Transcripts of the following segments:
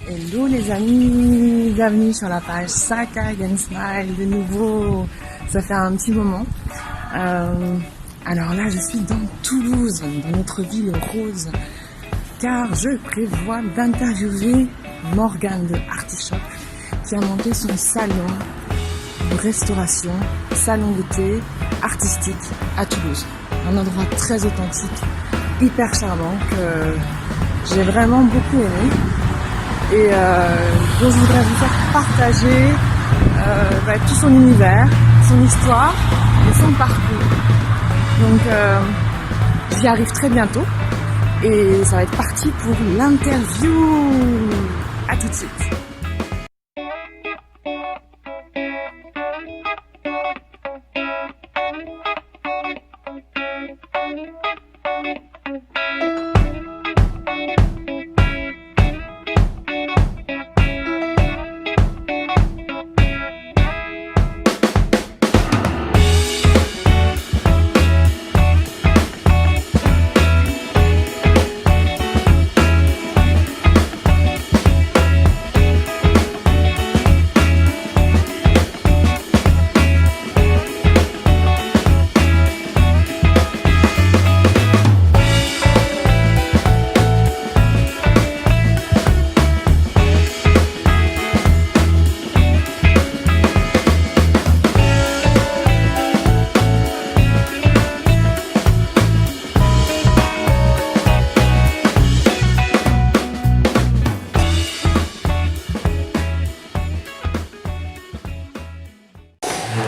Hello les amis, bienvenue sur la page Saka Smile de nouveau, ça fait un petit moment. Alors là je suis dans Toulouse, dans notre ville rose, car je prévois d'interviewer Morgane de Artichop qui a monté son salon de restauration, salon de thé artistique à Toulouse. Un endroit très authentique, hyper charmant que j'ai vraiment beaucoup aimé. Et dont je voudrais vous faire partager tout son univers, son histoire et son parcours. Donc j'y arrive très bientôt et ça va être parti pour l'interview. À tout de suite.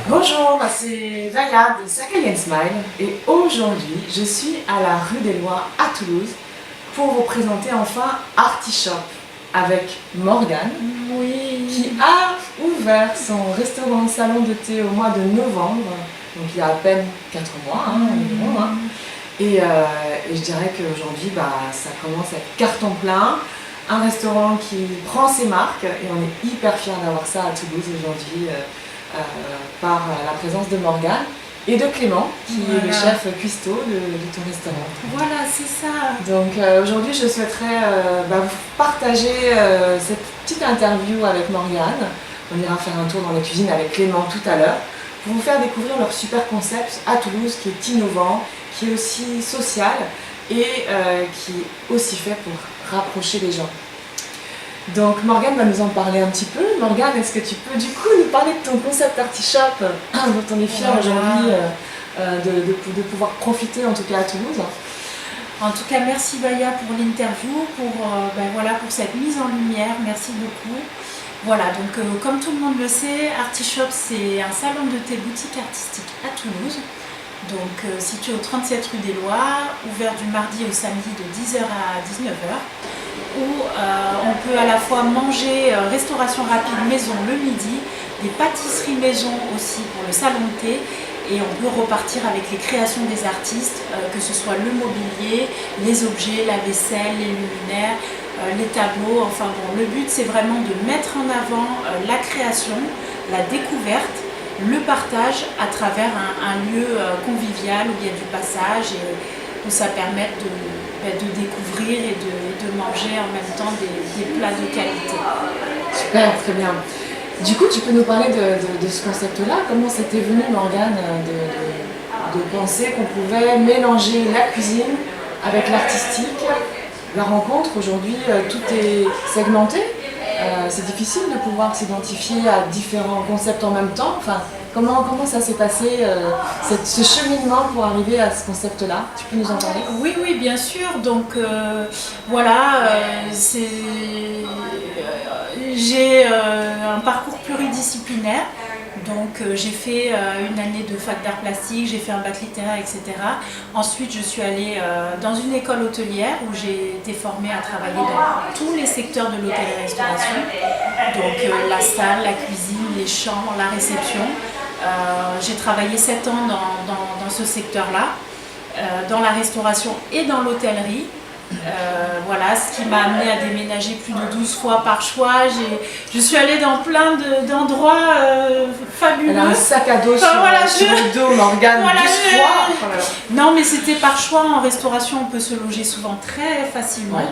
Bonjour, c'est Vaya de Saka Smile et aujourd'hui je suis à la rue des Lois à Toulouse pour vous présenter enfin Artichop avec Morgane qui a ouvert son restaurant salon de thé au mois de novembre, donc il y a à peine 4 mois environ. Et je dirais qu'aujourd'hui ça commence à être carton plein, un restaurant qui prend ses marques et on est hyper fiers d'avoir ça à Toulouse aujourd'hui. Par la présence de Morgane et de Clément qui est le chef cuistot de ton restaurant. Voilà, c'est ça. Donc aujourd'hui je souhaiterais vous partager cette petite interview avec Morgane. On ira faire un tour dans la cuisine avec Clément tout à l'heure pour vous faire découvrir leur super concept à Toulouse qui est innovant, qui est aussi social et qui est aussi fait pour rapprocher les gens. Donc Morgane va nous en parler un petit peu. Morgane, est-ce que tu peux du coup nous parler de ton concept Artichop dont on est fiers aujourd'hui de pouvoir profiter en tout cas à Toulouse. En tout cas, merci Vaya pour l'interview, pour cette mise en lumière, merci beaucoup. Voilà, donc comme tout le monde le sait, Artichop c'est un salon de thé boutique artistique à Toulouse. Donc situé au 37 rue des Lois, ouvert du mardi au samedi de 10h à 19h, où on peut à la fois manger restauration rapide maison le midi, des pâtisseries maison aussi pour le salon de thé, et on peut repartir avec les créations des artistes, que ce soit le mobilier, les objets, la vaisselle, les luminaires, les tableaux. Enfin bon, le but c'est vraiment de mettre en avant la création, la découverte, le partage à travers un lieu convivial où il y a du passage et où ça permet de découvrir et de manger en même temps des plats de qualité. Super, très bien. Du coup, tu peux nous parler de ce concept-là? Comment c'était venu, Morgane, de penser qu'on pouvait mélanger la cuisine avec l'artistique? La rencontre, aujourd'hui, tout est segmenté. C'est difficile de pouvoir s'identifier à différents concepts en même temps. Enfin, comment ça s'est passé, ce cheminement pour arriver à ce concept-là? Tu peux nous en parler? Oui, bien sûr. Donc j'ai un parcours pluridisciplinaire. Donc j'ai fait une année de fac d'art plastique, j'ai fait un bac littéraire, etc. Ensuite, je suis allée dans une école hôtelière où j'ai été formée à travailler dans tous les secteurs de l'hôtellerie-restauration. Donc la salle, la cuisine, les chambres, la réception. J'ai travaillé 7 ans dans ce secteur-là, dans la restauration et dans l'hôtellerie. Voilà, ce qui m'a amené à déménager plus de 12 fois par choix. Je suis allée dans plein d'endroits fabuleux. Elle a un sac à dos enfin, sur le dos, Morgane, voilà, 12 fois. Voilà. Non, mais c'était par choix. En restauration, on peut se loger souvent très facilement. Ouais.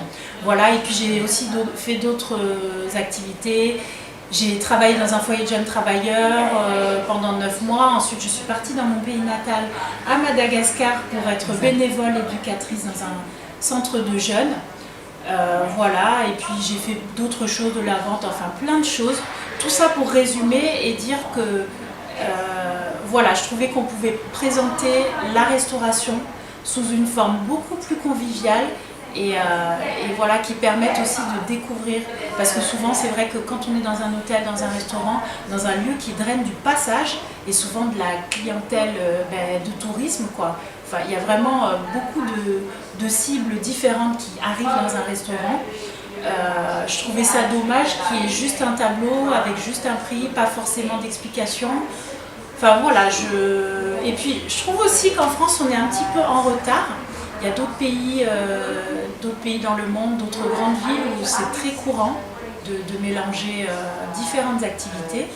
Voilà, et puis j'ai aussi fait d'autres activités. J'ai travaillé dans un foyer de jeunes travailleurs pendant 9 mois. Ensuite, je suis partie dans mon pays natal, à Madagascar, pour être bénévole éducatrice dans un centre de jeunes. Voilà, et puis j'ai fait d'autres choses, de la vente, enfin plein de choses. Tout ça pour résumer et dire que voilà, je trouvais qu'on pouvait présenter la restauration sous une forme beaucoup plus conviviale et voilà, qui permettent aussi de découvrir, parce que souvent c'est vrai que quand on est dans un hôtel, dans un restaurant, dans un lieu qui draine du passage et souvent de la clientèle de tourisme, quoi. Enfin, il y a vraiment beaucoup de cibles différentes qui arrivent dans un restaurant. Je trouvais ça dommage qu'il y ait juste un tableau avec juste un prix, pas forcément d'explication. Enfin voilà, et puis je trouve aussi qu'en France on est un petit peu en retard. Il y a d'autres pays dans le monde, d'autres grandes villes où c'est très courant de mélanger différentes activités.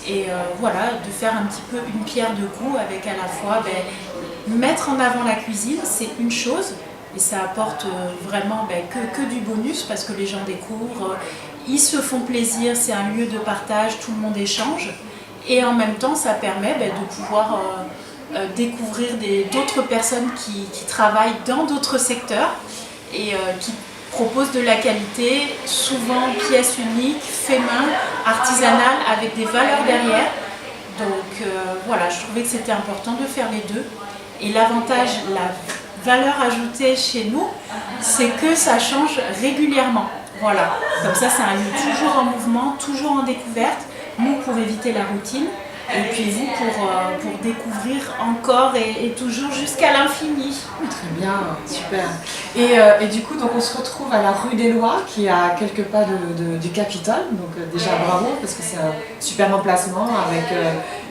Et voilà, de faire un petit peu une pierre deux coups avec à la fois mettre en avant la cuisine, c'est une chose. Et ça apporte vraiment que du bonus parce que les gens découvrent, ils se font plaisir, c'est un lieu de partage, tout le monde échange. Et en même temps, ça permet de pouvoir découvrir d'autres personnes qui travaillent dans d'autres secteurs et qui proposent de la qualité, souvent pièces uniques, fait main, artisanales, avec des valeurs derrière. Donc voilà, je trouvais que c'était important de faire les deux. Et l'avantage, la valeur ajoutée chez nous, c'est que ça change régulièrement. Voilà, comme ça c'est un lieu toujours en mouvement, toujours en découverte. Nous pour éviter la routine et puis vous pour découvrir encore et toujours jusqu'à l'infini. Très bien, super. Et du coup, donc on se retrouve à la rue des Lois, qui est à quelques pas du Capitole. Donc déjà bravo, parce que c'est un super emplacement avec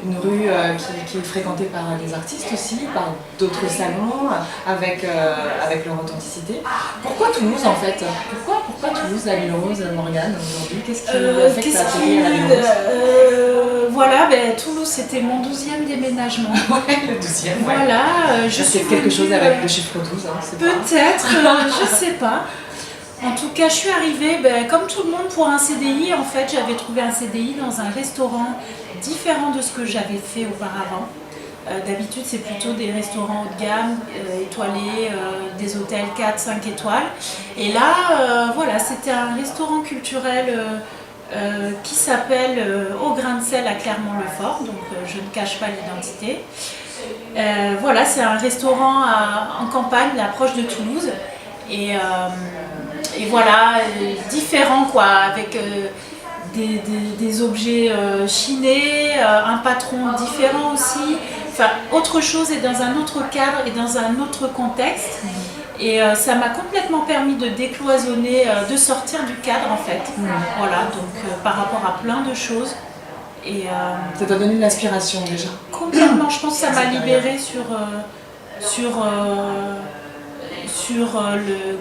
une rue qui est fréquentée par des artistes aussi, par d'autres salons, avec leur authenticité. Pourquoi Toulouse en fait? Pourquoi Toulouse, la Ville Rose, Morgane, aujourd'hui? Qu'est-ce qui a fait que tu as atterri à la Ville Rose? Voilà, Toulouse c'était mon 12e déménagement. Ouais, le 12e, ouais. Voilà, je suis quelque chose avec le chiffre 12, hein, peut-être, je sais pas. En tout cas, je suis arrivée, comme tout le monde, pour un CDI. En fait, j'avais trouvé un CDI dans un restaurant différent de ce que j'avais fait auparavant. D'habitude, c'est plutôt des restaurants haut de gamme, étoilés, des hôtels 4-5 étoiles. Et là, voilà, c'était un restaurant culturel qui s'appelle Au Grain de Sel à Clermont-le-Fort, donc je ne cache pas l'identité. Voilà, c'est un restaurant en campagne, approche de Toulouse. Et voilà, différent quoi, avec des objets chinés, un patron différent aussi. Enfin, autre chose et dans un autre cadre et dans un autre contexte. Et ça m'a complètement permis de décloisonner, de sortir du cadre en fait. Voilà, donc par rapport à plein de choses. Et ça t'a donné de l'inspiration déjà? Complètement, je pense que ça m'a libérée sur le...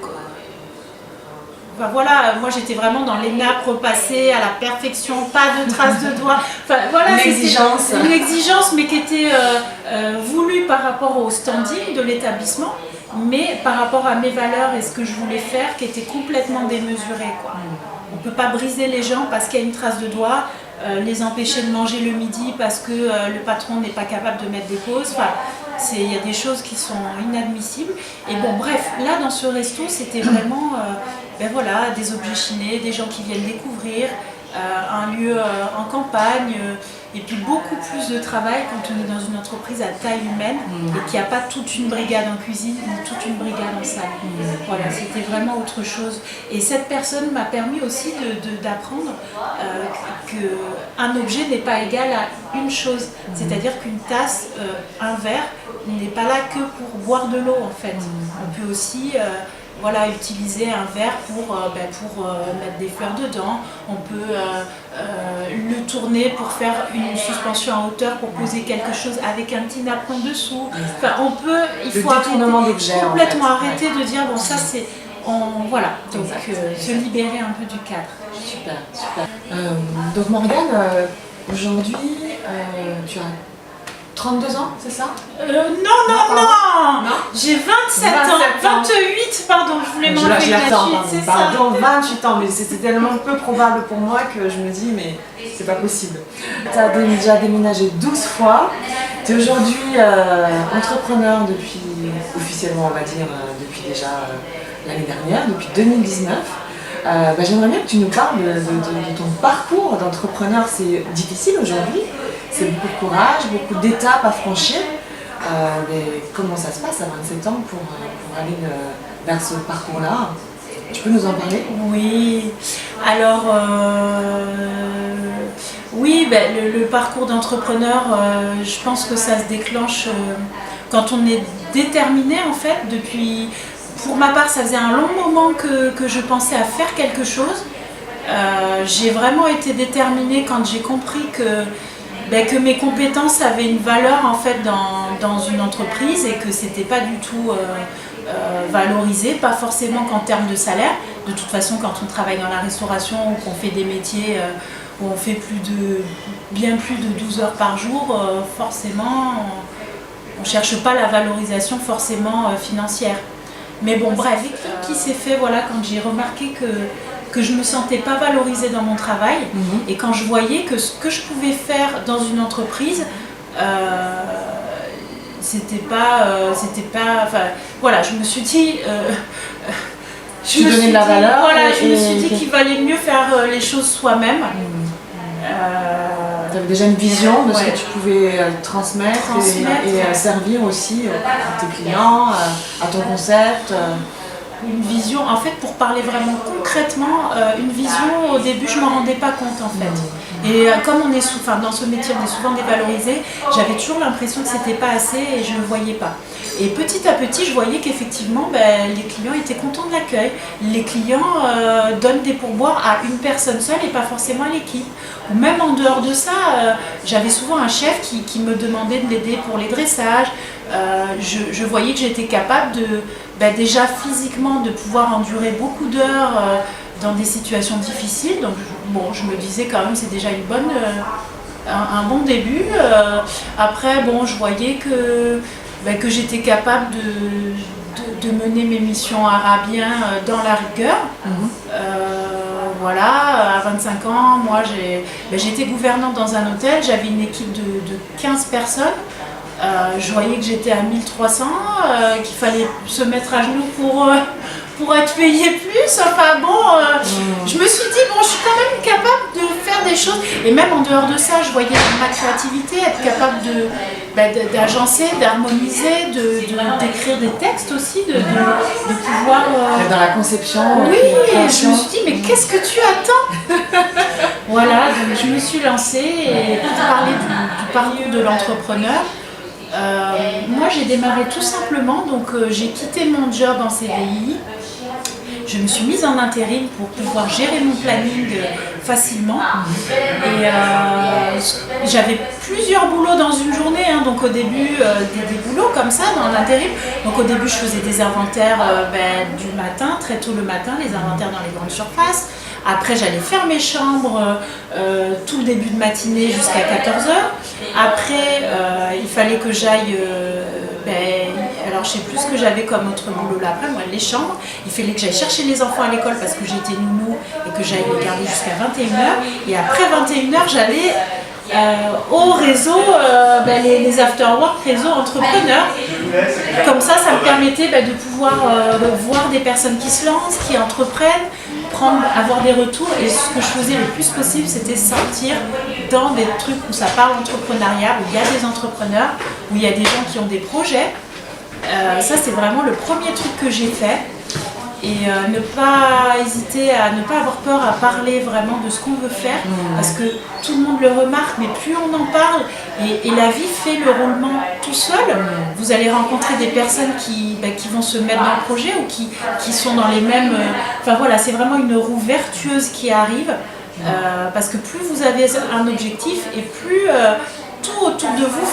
Enfin, voilà, moi j'étais vraiment dans les nappes repassées à la perfection, pas de traces de doigts. Enfin, voilà, une exigence. Une exigence, mais qui était voulue par rapport au standing de l'établissement, mais par rapport à mes valeurs et ce que je voulais faire, qui était complètement démesuré, quoi. On ne peut pas briser les gens parce qu'il y a une trace de doigt, les empêcher de manger le midi parce que le patron n'est pas capable de mettre des pauses. Enfin, il y a des choses qui sont inadmissibles. Et bon, bref, là dans ce resto, c'était vraiment voilà, des objets chinés, des gens qui viennent découvrir, un lieu en campagne, et puis beaucoup plus de travail quand on est dans une entreprise à taille humaine et qu'il n'y a pas toute une brigade en cuisine ou toute une brigade en salle. Voilà, c'était vraiment autre chose. Et cette personne m'a permis aussi d'apprendre qu'un objet n'est pas égal à une chose. C'est-à-dire qu'une tasse, un verre, n'est pas là que pour boire de l'eau en fait. On peut aussi voilà, utiliser un verre pour mettre des fleurs dedans. On peut le tourner pour faire une suspension en hauteur, pour poser quelque chose avec un petit napperon dessous. Enfin, il faut complètement arrêter de dire bon, ça c'est Voilà, donc se libérer un peu du cadre. Super, super. Donc Morgane, aujourd'hui, tu as 32 ans, c'est ça? Non. J'ai 27 ans. 28, pardon, je voulais m'enlever la suite, c'est ça. Pardon, 28 ans, mais c'était tellement peu probable pour moi que je me dis, mais c'est pas possible. Tu as déjà déménagé 12 fois. Tu es aujourd'hui entrepreneur depuis, officiellement on va dire, depuis déjà l'année dernière, depuis 2019. J'aimerais bien que tu nous parles de ton parcours d'entrepreneur. C'est difficile aujourd'hui, c'est beaucoup de courage, beaucoup d'étapes à franchir. Mais comment ça se passe à 27 ans pour aller vers ce parcours-là? Tu peux nous en parler? Oui, alors le parcours d'entrepreneur, je pense que ça se déclenche quand on est déterminé en fait. Pour ma part, ça faisait un long moment que je pensais à faire quelque chose. J'ai vraiment été déterminée quand j'ai compris que mes compétences avaient une valeur en fait dans une entreprise et que c'était pas du tout valorisé, pas forcément qu'en termes de salaire. De toute façon, quand on travaille dans la restauration ou qu'on fait des métiers où on fait bien plus de 12 heures par jour, forcément, on cherche pas la valorisation forcément financière. Mais bon, bref, qui s'est fait quand j'ai remarqué que je ne me sentais pas valorisée dans mon travail et quand je voyais que ce que je pouvais faire dans une entreprise, c'était pas, je me suis dit, je me suis de la valeur. Je me suis dit qu'il valait mieux faire les choses soi-même. Tu avais déjà une vision de ce que tu pouvais transmettre et servir aussi à tes clients, à ton concept. Une vision, en fait, pour parler vraiment concrètement, une vision, au début, je ne m'en rendais pas compte, en fait. Et comme on est dans ce métier, on est souvent dévalorisé, j'avais toujours l'impression que c'était pas assez et je ne le voyais pas. Et petit à petit, je voyais qu'effectivement, les clients étaient contents de l'accueil. Les clients donnent des pourboires à une personne seule et pas forcément à l'équipe. Ou même en dehors de ça, j'avais souvent un chef qui me demandait de l'aider pour les dressages. Je voyais que j'étais capable déjà physiquement de pouvoir endurer beaucoup d'heures dans des situations difficiles. Donc je me disais quand même c'est déjà un bon début. Après je voyais que j'étais capable de mener mes missions à bien dans la rigueur. À 25 ans, moi j'étais gouvernante dans un hôtel, j'avais une équipe de 15 personnes. Je voyais que j'étais à 1300, qu'il fallait se mettre à genoux pour être payé plus. Je me suis dit, je suis quand même capable de faire des choses. Et même en dehors de ça, je voyais ma créativité, être capable d'agencer, d'harmoniser, d'écrire des textes aussi, de pouvoir... Dans la conception. Oui, je me suis dit, mais qu'est-ce que tu attends? Donc je me suis lancée et pour parler du parcours de l'entrepreneur, moi j'ai démarré tout simplement, j'ai quitté mon job en CDI, je me suis mise en intérim pour pouvoir gérer mon planning facilement et j'avais plusieurs boulots dans une journée, donc au début des boulots comme ça dans l'intérim. Donc au début je faisais des inventaires du matin, très tôt le matin, les inventaires dans les grandes surfaces. Après j'allais faire mes chambres tout le début de matinée jusqu'à 14h. Après il fallait que j'aille, alors je sais plus ce que j'avais comme autre boulot là après, moi les chambres. Il fallait que j'aille chercher les enfants à l'école parce que j'étais nounou et que j'allais les garder jusqu'à 21h. Et après 21h j'allais au réseau, les after-work réseau entrepreneurs. Comme ça me permettait de pouvoir voir des personnes qui se lancent, qui entreprennent, avoir des retours. Et ce que je faisais le plus possible, c'était sortir dans des trucs où ça parle entrepreneuriat, où il y a des entrepreneurs, où il y a des gens qui ont des projets. Ça, c'est vraiment le premier truc que j'ai fait. Et ne pas hésiter à ne pas avoir peur à parler vraiment de ce qu'on veut faire, parce que tout le monde le remarque, mais plus on en parle, et la vie fait le roulement tout seul. Vous allez rencontrer des personnes qui vont se mettre dans le projet ou qui sont dans les mêmes... c'est vraiment une roue vertueuse qui arrive, parce que plus vous avez un objectif et plus... tout autour de vous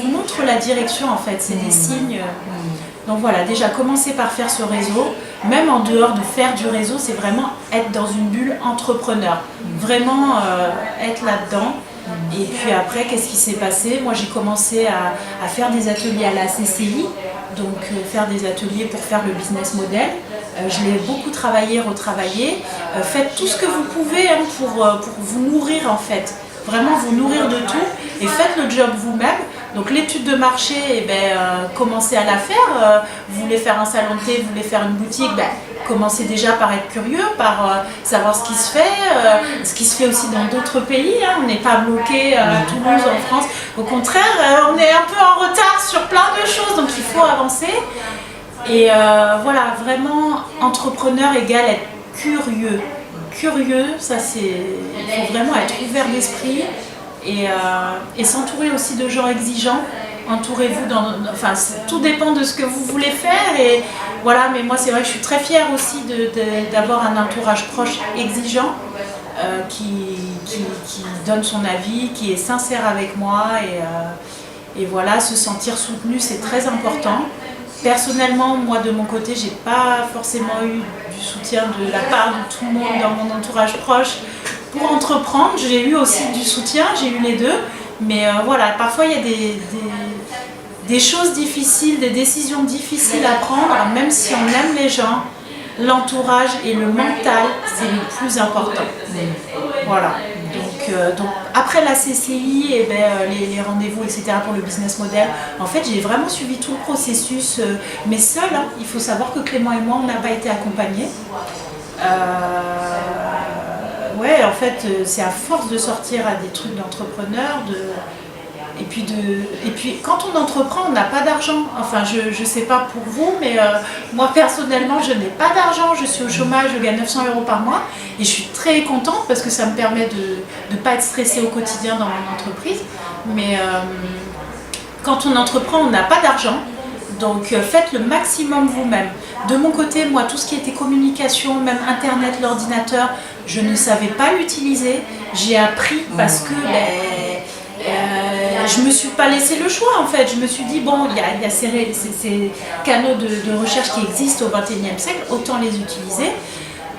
vous montre la direction en fait, c'est des signes. Donc voilà, déjà commencer par faire ce réseau, même en dehors de faire du réseau, c'est vraiment être dans une bulle entrepreneur, vraiment être là-dedans. Et puis après, qu'est-ce qui s'est passé? Moi, j'ai commencé à faire des ateliers à la CCI, donc faire des ateliers pour faire le business model. Je l'ai beaucoup travaillé, retravaillé. Faites tout ce que vous pouvez hein, pour vous nourrir en fait. Vraiment vous nourrir de tout et faites le job vous-même. Donc l'étude de marché, commencez à la faire. Vous voulez faire un salon de thé, vous voulez faire une boutique, commencez déjà par être curieux, par savoir ce qui se fait aussi dans d'autres pays. Hein. On n'est pas bloqué à Toulouse, en France. Au contraire, on est un peu en retard sur plein de choses, donc il faut avancer. Et voilà, vraiment, entrepreneur égale être curieux. Curieux, ça c'est, il faut vraiment être ouvert d'esprit et s'entourer aussi de gens exigeants. Entourez-vous enfin tout dépend de ce que vous voulez faire et voilà. Mais moi c'est vrai que je suis très fière aussi d'avoir un entourage proche exigeant qui donne son avis, qui est sincère avec moi et voilà, se sentir soutenu c'est très important. Personnellement, moi de mon côté, j'ai pas forcément eu du soutien de la part de tout le monde dans mon entourage proche pour entreprendre. J'ai eu aussi du soutien, j'ai eu les deux. Mais voilà, parfois il y a des choses difficiles, des décisions difficiles à prendre, même si on aime les gens. L'entourage et le mental, c'est le plus important. Voilà. Donc après la CCI, les rendez-vous, etc. pour le business model, en fait j'ai vraiment suivi tout le processus, mais seule. Hein. Il faut savoir que Clément et moi, on n'a pas été accompagnés. Ouais, en fait, c'est à force de sortir à des trucs d'entrepreneurs, et puis quand on entreprend, on n'a pas d'argent. Enfin, je sais pas pour vous, mais moi personnellement, je n'ai pas d'argent. Je suis au chômage, je gagne 900 € par mois et je suis très contente parce que ça me permet de ne pas être stressée au quotidien dans mon entreprise. Mais quand on entreprend, on n'a pas d'argent. Donc faites le maximum vous-même. De mon côté, moi, tout ce qui était communication, même Internet, l'ordinateur, je ne savais pas l'utiliser. J'ai appris parce que je me suis pas laissé le choix en fait. Je me suis dit bon, il y a ces canaux de recherche qui existent au XXIe siècle, autant les utiliser.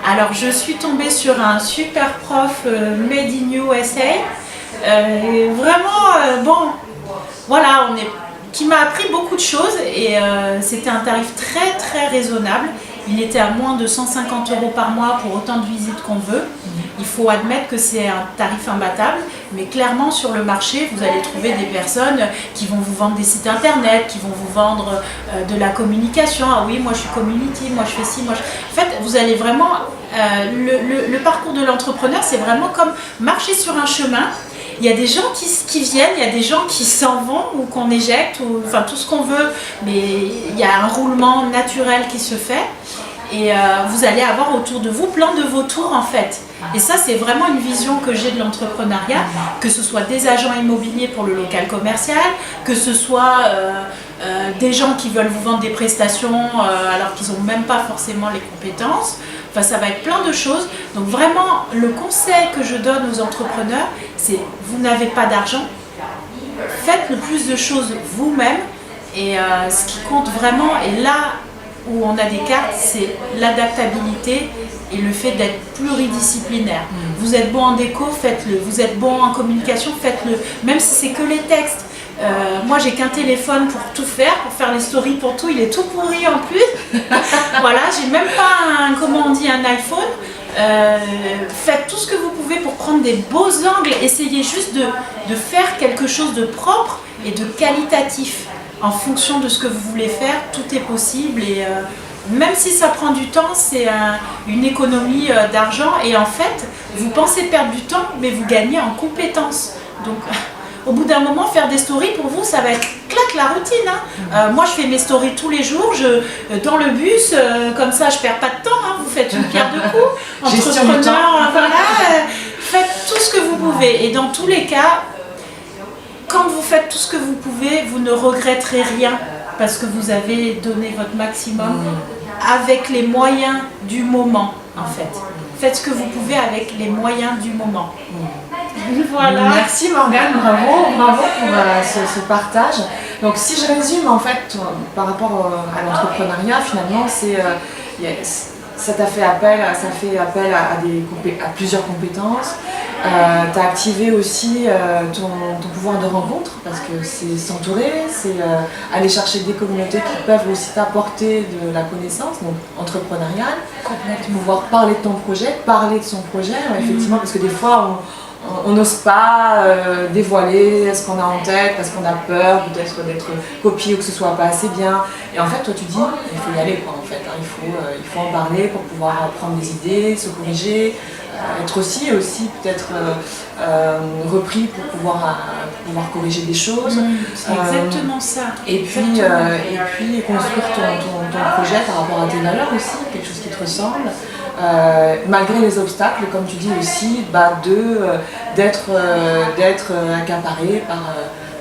Alors je suis tombée sur un super prof made in USA. Vraiment bon, voilà, qui m'a appris beaucoup de choses et c'était un tarif très très raisonnable. Il était à moins de 150 € par mois pour autant de visites qu'on veut. Il faut admettre que c'est un tarif imbattable, mais clairement sur le marché, vous allez trouver des personnes qui vont vous vendre des sites internet, qui vont vous vendre de la communication. Ah oui, moi je suis community, moi je fais ci, En fait, vous allez vraiment... le parcours de l'entrepreneur, c'est vraiment comme marcher sur un chemin. Il y a des gens qui viennent, il y a des gens qui s'en vont ou qu'on éjecte, enfin tout ce qu'on veut, mais il y a un roulement naturel qui se fait. Et vous allez avoir autour de vous plein de vautours en fait. Et ça c'est vraiment une vision que j'ai de l'entrepreneuriat, que ce soit des agents immobiliers pour le local commercial, que ce soit des gens qui veulent vous vendre des prestations alors qu'ils n'ont même pas forcément les compétences. Enfin ça va être plein de choses. Donc vraiment le conseil que je donne aux entrepreneurs, c'est vous n'avez pas d'argent, faites le plus de choses vous-même et ce qui compte vraiment est là où on a des cartes, c'est l'adaptabilité et le fait d'être pluridisciplinaire. Vous êtes bon en déco, faites-le. Vous êtes bon en communication, faites-le. Même si c'est que les textes. Moi, j'ai qu'un téléphone pour tout faire, pour faire les stories, pour tout. Il est tout pourri en plus. Voilà, j'ai même pas un iPhone. Faites tout ce que vous pouvez pour prendre des beaux angles. Essayez juste de faire quelque chose de propre et de qualitatif. En fonction de ce que vous voulez faire, tout est possible et même si ça prend du temps, c'est une économie d'argent et en fait, vous pensez perdre du temps, mais vous gagnez en compétences. Donc, au bout d'un moment, faire des stories, pour vous, ça va être claque la routine. Hein. Moi, je fais mes stories tous les jours, dans le bus, comme ça, je perds pas de temps. Hein. Vous faites une pierre de coups. Entrepreneur, voilà, faites tout ce que vous pouvez et dans tous les cas, quand vous faites tout ce que vous pouvez, vous ne regretterez rien parce que vous avez donné votre maximum avec les moyens du moment en fait. Faites ce que vous pouvez avec les moyens du moment. Voilà. Merci Morgane, bravo pour ce partage. Donc si je résume en fait par rapport à l'entrepreneuriat, finalement ça t'a fait appel, ça fait appel à plusieurs compétences. Tu as activé aussi ton pouvoir de rencontre parce que c'est s'entourer, c'est aller chercher des communautés qui peuvent aussi t'apporter de la connaissance, donc entrepreneuriale, pouvoir parler de ton projet, parler de son projet, effectivement, parce que des fois on n'ose pas dévoiler ce qu'on a en tête parce qu'on a peur peut-être d'être copié ou que ce soit pas assez bien. Et en fait, toi tu dis, il faut y aller quoi en fait. Hein. Il faut en parler pour pouvoir prendre des idées, se corriger, être aussi peut-être repris pour pouvoir corriger des choses. C'est exactement ça. Et puis construire ton projet par rapport à tes valeurs aussi, quelque chose qui te ressemble. Malgré les obstacles, comme tu dis aussi, d'être accaparé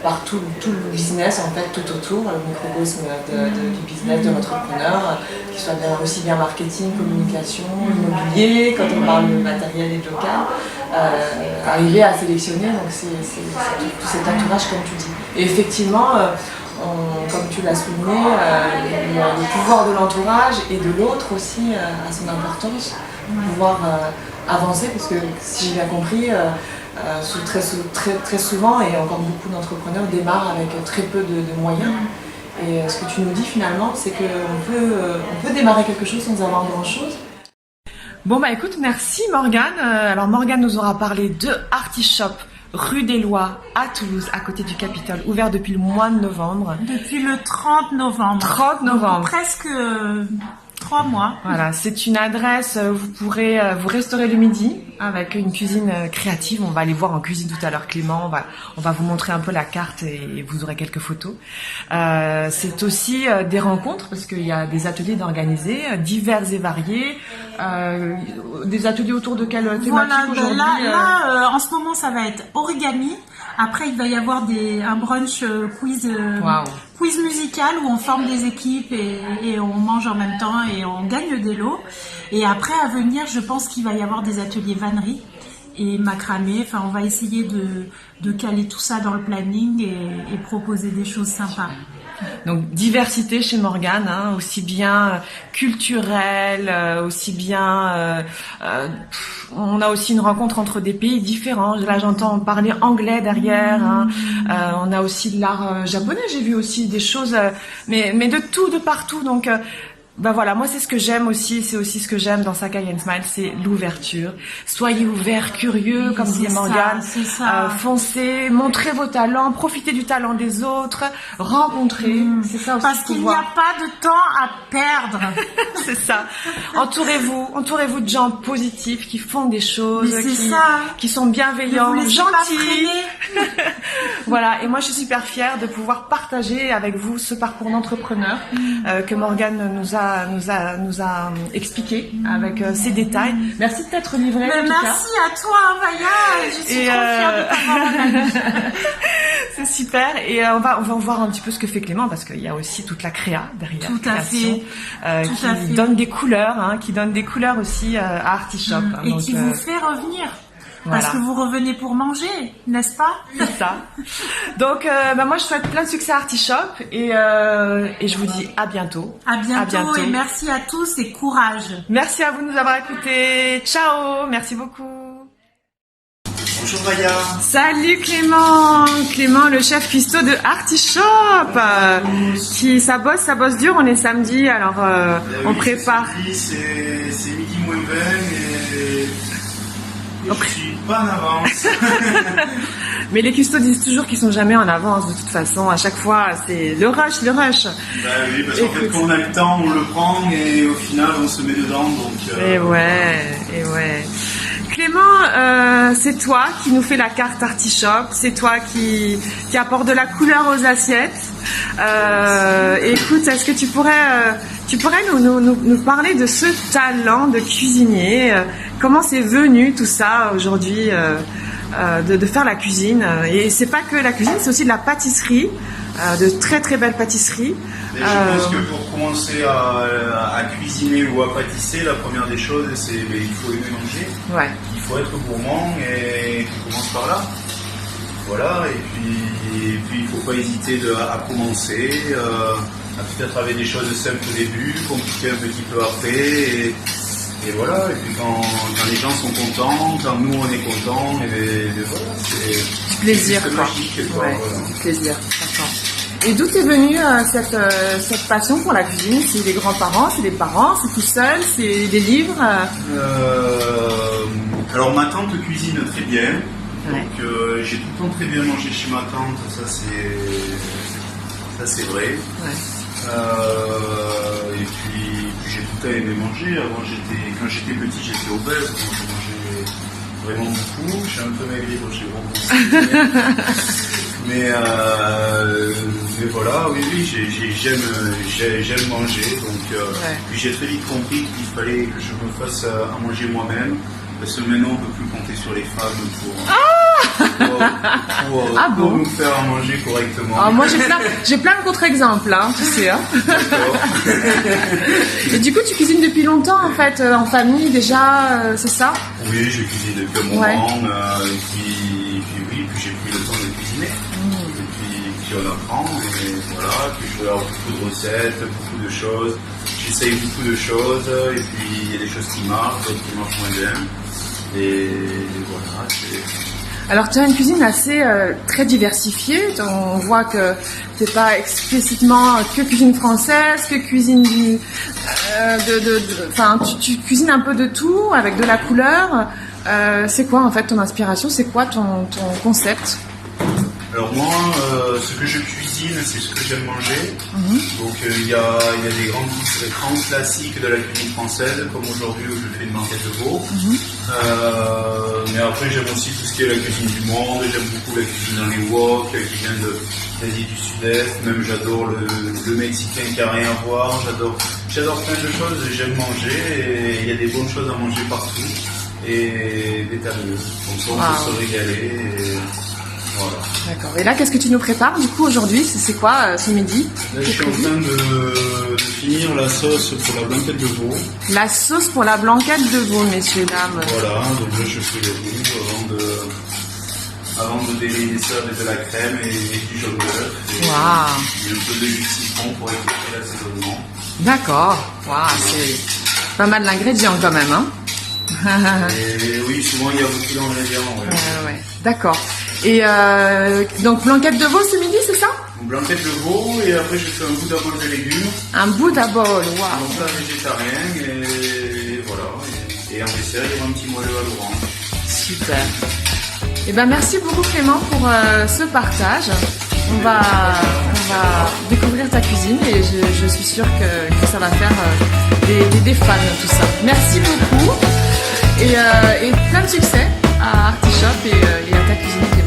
par tout le business en fait, tout autour, le microcosme du business de l'entrepreneur, qu'il soit aussi bien marketing, communication, immobilier, quand on parle de matériel et de local, arriver à sélectionner, donc c'est tout cet entourage comme tu dis. Et effectivement, comme tu l'as souligné, le pouvoir de l'entourage et de l'autre aussi a son importance pour pouvoir avancer, parce que si j'ai bien compris, très souvent, et encore beaucoup d'entrepreneurs démarrent avec très peu de moyens. Et ce que tu nous dis finalement, c'est qu'on peut démarrer quelque chose sans avoir grand-chose. Bon bah écoute, merci Morgane. Alors Morgane nous aura parlé de Artishop, rue des Lois à Toulouse, à côté du Capitole, ouvert depuis le mois de novembre. Depuis le 30 novembre. 30 novembre. Donc, presque 3 mois. Voilà, c'est une adresse, vous pourrez vous restaurer le midi avec une cuisine créative. On va aller voir en cuisine tout à l'heure Clément, on va vous montrer un peu la carte et vous aurez quelques photos. C'est aussi des rencontres parce qu'il y a des ateliers d'organiser, divers et variés. Des ateliers autour de quelle thématique aujourd'hui? Là, en ce moment, ça va être origami. Après, il va y avoir un brunch quiz musical où on forme des équipes et on mange en même temps et on gagne des lots. Et après, à venir, je pense qu'il va y avoir des ateliers vannerie et macramé. Enfin, on va essayer de caler tout ça dans le planning et proposer des choses sympas. Donc diversité chez Morgane, hein, aussi bien culturelle, aussi bien on a aussi une rencontre entre des pays différents. Là j'entends parler anglais derrière, hein. On a aussi de l'art japonais, j'ai vu aussi des choses, mais de tout, de partout. Donc voilà, moi c'est ce que j'aime aussi, c'est aussi ce que j'aime dans Sakai & Smile, c'est l'ouverture. Soyez ouverts, curieux, comme disait Morgane, foncez, montrez vos talents, profitez du talent des autres, rencontrez, c'est ça aussi. Parce qu'il n'y a pas de temps à perdre. C'est ça. Entourez-vous de gens positifs qui font des choses, qui sont bienveillants, gentils. Voilà, et moi je suis super fière de pouvoir partager avec vous ce parcours d'entrepreneur que Morgane nous a expliqué avec ses détails. Merci de t'être livrée. Merci à toi, Maya. Je suis trop fière de t'avoir en ami. C'est super. Et on va voir un petit peu ce que fait Clément parce qu'il y a aussi toute la créa derrière. Tout à fait. Qui donne des couleurs, hein, qui donne des couleurs aussi à Artishop. Et donc, qui vous fait revenir. Voilà. Parce que vous revenez pour manger, n'est-ce pas? C'est ça. Donc, moi, je souhaite plein de succès à Artishop et je vous dis à bientôt. À bientôt et merci à tous et courage. Merci à vous de nous avoir écoutés. Ciao, merci beaucoup. Bonjour Maya. Salut Clément. Clément, le chef cuistot de Artishop. Ça bosse dur. On est samedi, alors on prépare. C'est midi moins 20 et je suis pas en avance. Mais les custos disent toujours qu'ils sont jamais en avance de toute façon. À chaque fois, c'est le rush. Bah oui, parce qu'en fait, quand on a le temps, on le prend et au final, on se met dedans. Donc, Et ouais. Clément, c'est toi qui nous fait la carte Artishop. C'est toi qui apporte de la couleur aux assiettes. Écoute, est-ce que tu pourrais nous parler de ce talent de cuisinier? Comment c'est venu tout ça aujourd'hui de faire la cuisine? Et c'est pas que la cuisine, c'est aussi de la pâtisserie, de très très belles pâtisseries. Je pense que pour commencer à cuisiner ou à pâtisser, la première des choses, c'est il faut aimer manger. Ouais. Il faut être gourmand et tu commences par là. voilà, et puis il faut pas hésiter à commencer, à peut-être avec des choses simples au début, compliquées un petit peu après, et voilà, et puis quand les gens sont contents, quand nous on est contents, et voilà, c'est Plaisir, c'est quoi. magique, quoi, Ouais, voilà. plaisir, d'accord. Et d'où est venue cette passion pour la cuisine? C'est des grands-parents, c'est des parents, c'est tout seul, c'est des livres Alors ma tante cuisine très bien, Ouais. donc j'ai tout le temps très bien mangé chez ma tante, ça c'est vrai. Ouais. Et puis j'ai tout le temps aimé manger. Avant quand j'étais petit j'étais obèse, donc je mangeais vraiment beaucoup. J'ai un peu maigri, donc j'ai vraiment mais voilà, oui, j'aime manger, donc Ouais. puis j'ai très vite compris qu'il fallait que je me fasse à manger moi-même, parce que maintenant on ne peut plus compter sur les femmes pour nous faire à manger correctement. Alors moi j'ai plein de contre-exemples, hein, tu sais. Hein. D'accord. Et du coup tu cuisines depuis longtemps en fait, en famille déjà, c'est ça? Oui, je cuisine depuis un moment, et puis oui, puis j'ai pris le temps de cuisiner. Et puis on apprend, et voilà, puis je vais avoir beaucoup de recettes, beaucoup de choses. J'essaye beaucoup de choses, et puis il y a des choses qui marchent, d'autres qui marchent moins bien. Et voilà, Alors tu as une cuisine assez très diversifiée, on voit que c'est pas explicitement que cuisine française, que cuisine enfin tu cuisines un peu de tout avec de la couleur. C'est quoi en fait ton inspiration, c'est quoi ton concept? Alors moi, ce que je cuisine, c'est ce que j'aime manger. Donc il y a des grands classiques de la cuisine française, comme aujourd'hui où je fais une blanquette de veau. Mais après j'aime aussi tout ce qui est la cuisine du monde, j'aime beaucoup la cuisine dans les wok, qui vient d'Asie du Sud-Est, même j'adore le mexicain qui n'a rien à voir, j'adore plein de choses, j'aime manger, et il y a des bonnes choses à manger partout, et des tas de mieux. Donc ça on peut se régaler, et voilà. D'accord. Et là, qu'est-ce que tu nous prépares du coup aujourd'hui? C'est quoi ce midi? Là, je suis en train de finir la sauce pour la blanquette de veau. La sauce pour la blanquette de veau, messieurs, dames. Voilà, donc là je fais le roux avant de délimiter ça avec de la crème et du jaune d'œuf. Et un peu de jus de citron pour éclaircir l'assaisonnement. D'accord. Waouh, c'est pas mal d'ingrédients quand même, hein? Et oui, souvent il y a beaucoup d'ingrédients. Ouais. D'accord. Et donc blanquette de veau ce midi, c'est ça? Une blanquette de veau, et après je fais un bout d'abord de légumes. Un bout d'abord, waouh. Un plat végétarien, et voilà. Et en dessert, il y aura un petit moelleux à l'orange. Super. Eh ben merci beaucoup Clément pour ce partage. On va découvrir ta cuisine et je suis sûre que ça va faire des fans tout ça. Merci beaucoup et plein de succès à Artichop et à ta cuisine Clément.